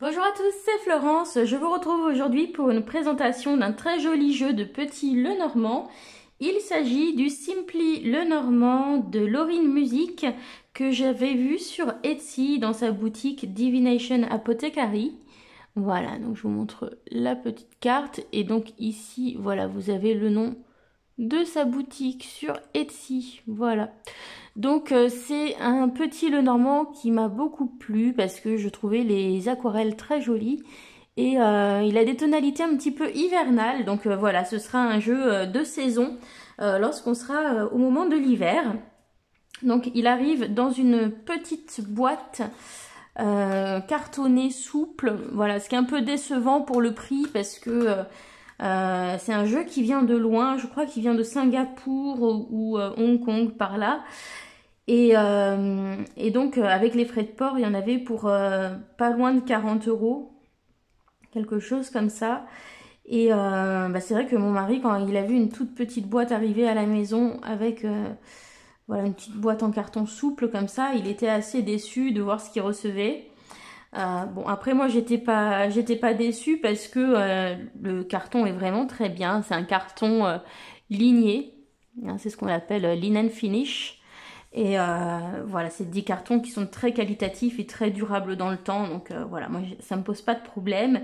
Bonjour à tous, c'est Florence. Je vous retrouve aujourd'hui pour une présentation d'un très joli jeu de petit Lenormand. Il s'agit du Simply Lenormand de Laurine Music que j'avais vu sur Etsy dans sa boutique Divination Apothecary. Voilà, donc je vous montre la petite carte et donc ici, voilà, vous avez le nom de sa boutique sur Etsy. Voilà. Donc c'est un petit Lenormand qui m'a beaucoup plu parce que je trouvais les aquarelles très jolies et il a des tonalités un petit peu hivernales. Donc voilà, ce sera un jeu de saison lorsqu'on sera au moment de l'hiver. Donc il arrive dans une petite boîte cartonnée souple. Voilà, ce qui est un peu décevant pour le prix parce que c'est un jeu qui vient de loin. Je crois qu'il vient de Singapour ou Hong Kong par là. Et donc, avec les frais de port, il y en avait pour pas loin de 40 €, quelque chose comme ça. Et c'est vrai que mon mari, quand il a vu une toute petite boîte arriver à la maison avec voilà, une petite boîte en carton souple comme ça, il était assez déçu de voir ce qu'il recevait. Bon, après moi, j'étais pas déçue parce que le carton est vraiment très bien. C'est un carton ligné, hein, c'est ce qu'on appelle linen finish. Et voilà, c'est des cartons qui sont très qualitatifs et très durables dans le temps. Donc voilà, moi ça me pose pas de problème.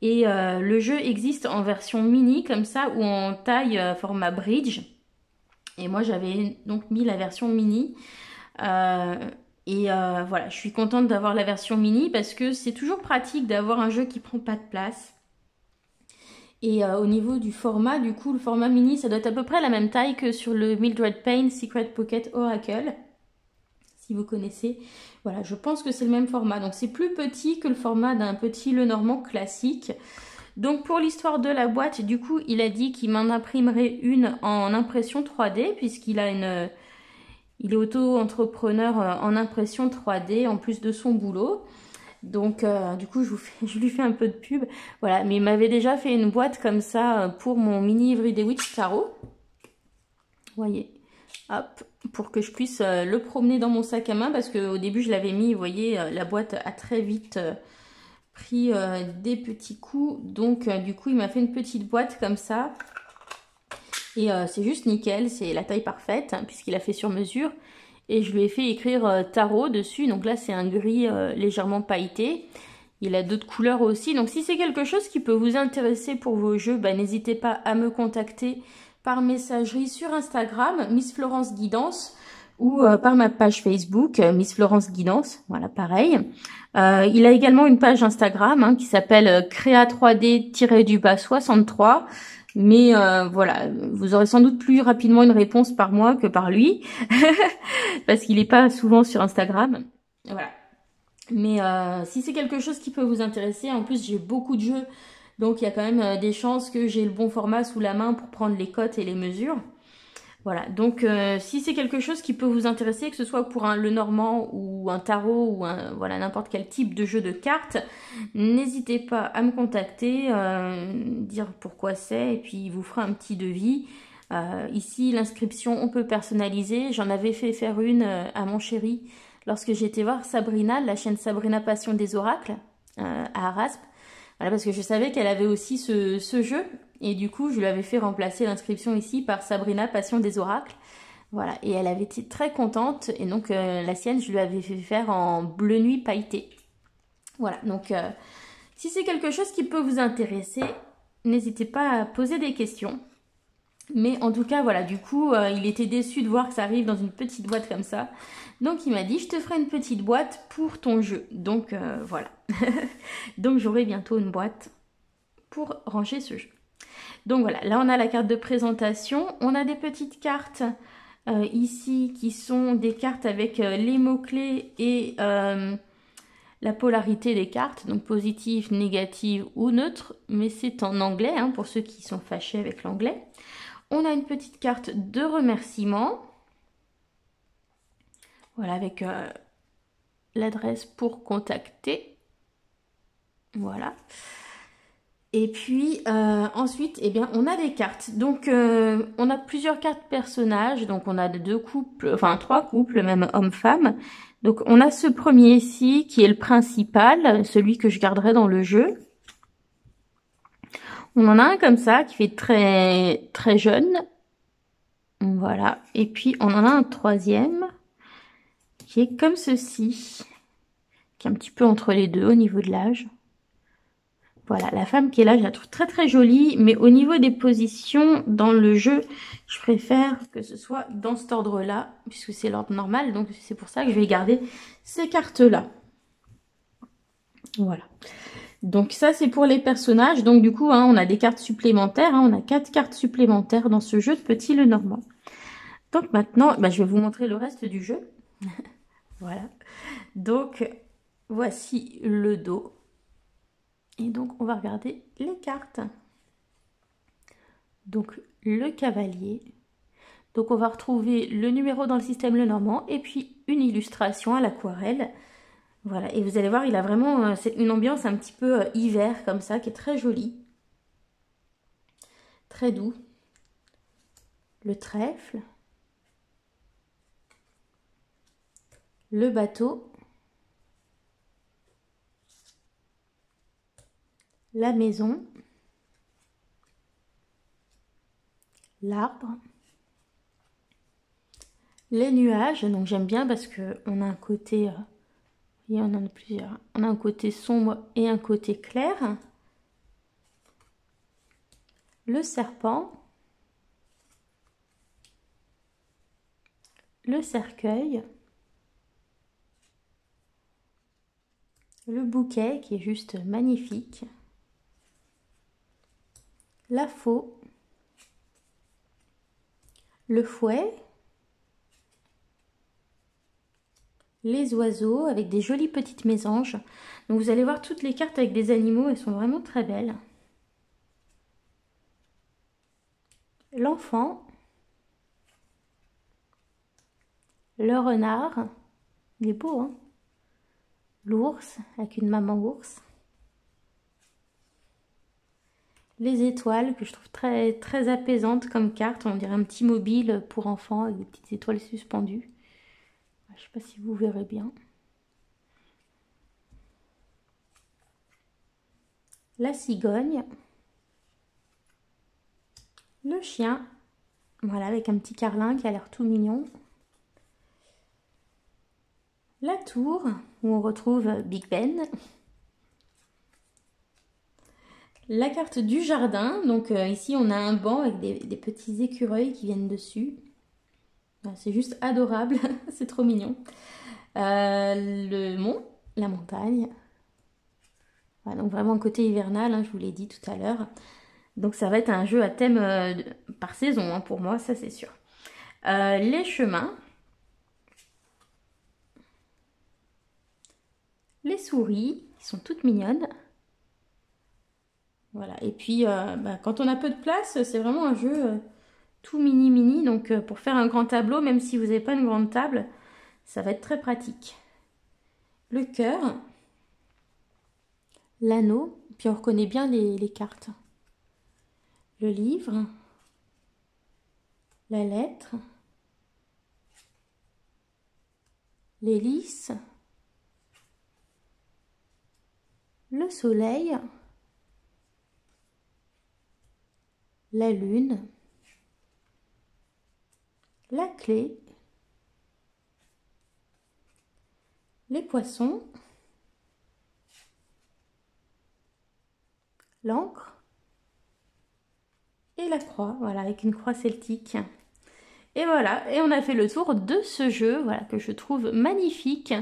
Et le jeu existe en version mini comme ça ou en taille format bridge. Et moi j'avais donc mis la version mini. Voilà, je suis contente d'avoir la version mini parce que c'est toujours pratique d'avoir un jeu qui prend pas de place. Et au niveau du format, du coup, le format mini, ça doit être à peu près la même taille que sur le Mildred Payne Secret Pocket Oracle. Si vous connaissez, voilà, je pense que c'est le même format. Donc c'est plus petit que le format d'un petit Lenormand classique. Donc pour l'histoire de la boîte, du coup, il a dit qu'il m'en imprimerait une en impression 3D puisqu'il a il est auto-entrepreneur en impression 3D en plus de son boulot. Donc du coup je lui fais un peu de pub. Voilà, mais il m'avait déjà fait une boîte comme ça pour mon mini Everyday Witch Tarot. Vous voyez, hop, pour que je puisse le promener dans mon sac à main parce qu'au début je l'avais mis, vous voyez, la boîte a très vite pris des petits coups. Donc du coup il m'a fait une petite boîte comme ça. Et c'est juste nickel, c'est la taille parfaite hein, puisqu'il a fait sur mesure. Et je lui ai fait écrire tarot dessus. Donc là, c'est un gris légèrement pailleté. Il a d'autres couleurs aussi. Donc si c'est quelque chose qui peut vous intéresser pour vos jeux, bah, n'hésitez pas à me contacter par messagerie sur Instagram, Miss Florence Guidance, ou par ma page Facebook, Miss Florence Guidance. Voilà, pareil. Il a également une page Instagram hein, qui s'appelle Créa3D-63. Mais voilà, vous aurez sans doute plus rapidement une réponse par moi que par lui, parce qu'il n'est pas souvent sur Instagram. Voilà. Mais si c'est quelque chose qui peut vous intéresser, en plus j'ai beaucoup de jeux, donc il y a quand même des chances que j'ai le bon format sous la main pour prendre les cotes et les mesures. Voilà, donc si c'est quelque chose qui peut vous intéresser, que ce soit pour un Lenormand ou un tarot ou voilà, n'importe quel type de jeu de cartes, n'hésitez pas à me contacter, dire pourquoi c'est et puis il vous fera un petit devis. Ici, l'inscription, on peut personnaliser. J'en avais fait faire une à mon chéri lorsque j'étais voir Sabrina, la chaîne Sabrina Passion des Oracles à Araspe. Voilà, parce que je savais qu'elle avait aussi ce jeu. Et du coup, je lui avais fait remplacer l'inscription ici par Sabrina Passion des Oracles. Voilà, et elle avait été très contente. Et donc, la sienne, je lui avais fait faire en bleu nuit pailleté. Voilà, donc si c'est quelque chose qui peut vous intéresser, n'hésitez pas à poser des questions. Mais en tout cas, voilà, du coup, il était déçu de voir que ça arrive dans une petite boîte comme ça. Donc, il m'a dit, je te ferai une petite boîte pour ton jeu. Donc, voilà. Donc, j'aurai bientôt une boîte pour ranger ce jeu. Donc, voilà, là, on a la carte de présentation. On a des petites cartes ici qui sont des cartes avec les mots-clés et la polarité des cartes. Donc, positive, négative ou neutre. Mais c'est en anglais, hein, pour ceux qui sont fâchés avec l'anglais. On a une petite carte de remerciement. Voilà, avec l'adresse pour contacter. Voilà. Et puis ensuite, eh bien, on a des cartes. Donc, on a plusieurs cartes personnages. Donc, on a deux couples, enfin 3 couples, même homme-femme. Donc on a ce premier ici qui est le principal, celui que je garderai dans le jeu. On en a un comme ça qui fait très très jeune. Voilà. Et puis on en a un troisième qui est comme ceci, qui est un petit peu entre les deux au niveau de l'âge. Voilà, la femme qui est là, je la trouve très très jolie, mais au niveau des positions dans le jeu, je préfère que ce soit dans cet ordre-là, puisque c'est l'ordre normal, donc c'est pour ça que je vais garder ces cartes-là. Voilà. Donc ça, c'est pour les personnages. Donc du coup, hein, on a des cartes supplémentaires, hein, on a 4 cartes supplémentaires dans ce jeu de Petit le Normand. Donc maintenant, bah, je vais vous montrer le reste du jeu. Voilà. Donc, voici le dos. Et donc, on va regarder les cartes. Donc, le cavalier. Donc, on va retrouver le numéro dans le système Lenormand et puis une illustration à l'aquarelle. Voilà. Et vous allez voir, il a vraiment une ambiance un petit peu hiver comme ça, qui est très jolie. Très doux. Le trèfle. Le bateau. La maison. L'arbre, les nuages, donc j'aime bien parce que on a un côté, il y en a plusieurs, on a un côté sombre et un côté clair, le serpent, le cercueil, le bouquet qui est juste magnifique, la faux, le fouet, les oiseaux avec des jolies petites mésanges. Donc vous allez voir toutes les cartes avec des animaux, elles sont vraiment très belles. L'enfant, le renard, il est beau, hein? L'ours avec une maman ours. Les étoiles que je trouve très, très apaisantes comme carte. On dirait un petit mobile pour enfants avec des petites étoiles suspendues. Je ne sais pas si vous verrez bien. La cigogne. Le chien. Voilà, avec un petit carlin qui a l'air tout mignon. La tour, où on retrouve Big Ben. La carte du jardin, donc ici on a un banc avec des petits écureuils qui viennent dessus. C'est juste adorable, c'est trop mignon. Le mont, la montagne. Voilà, donc vraiment côté hivernal, hein, je vous l'ai dit tout à l'heure. Donc ça va être un jeu à thème par saison, hein, pour moi, ça c'est sûr. Les chemins. Les souris, qui sont toutes mignonnes. Voilà, et puis quand on a peu de place, c'est vraiment un jeu tout mini. Donc pour faire un grand tableau, même si vous n'avez pas une grande table, ça va être très pratique. Le cœur, l'anneau, puis on reconnaît bien les cartes. Le livre, la lettre, l'hélice, le soleil, la lune, la clé, les poissons, l'encre et la croix, voilà, avec une croix celtique. Et voilà, et on a fait le tour de ce jeu, voilà, que je trouve magnifique.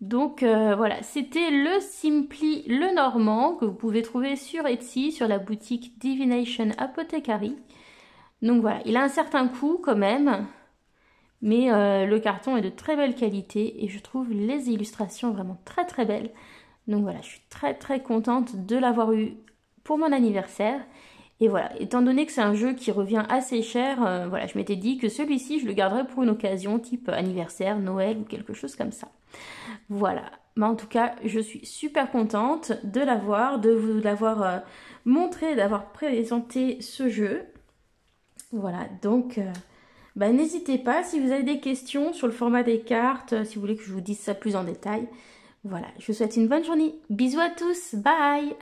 Donc voilà, c'était le Simply le Normand que vous pouvez trouver sur Etsy, sur la boutique Divination Apothecary. Donc voilà, il a un certain coût quand même, mais le carton est de très belle qualité et je trouve les illustrations vraiment très très belles. Donc voilà, je suis très contente de l'avoir eu pour mon anniversaire. Et voilà, étant donné que c'est un jeu qui revient assez cher, voilà, je m'étais dit que celui-ci, je le garderais pour une occasion type anniversaire, Noël ou quelque chose comme ça. Voilà, mais en tout cas, je suis super contente de l'avoir, de vous l'avoir montré, d'avoir présenté ce jeu. Voilà, donc Bah, n'hésitez pas si vous avez des questions sur le format des cartes, si vous voulez que je vous dise ça plus en détail. Voilà, je vous souhaite une bonne journée. Bisous à tous, bye!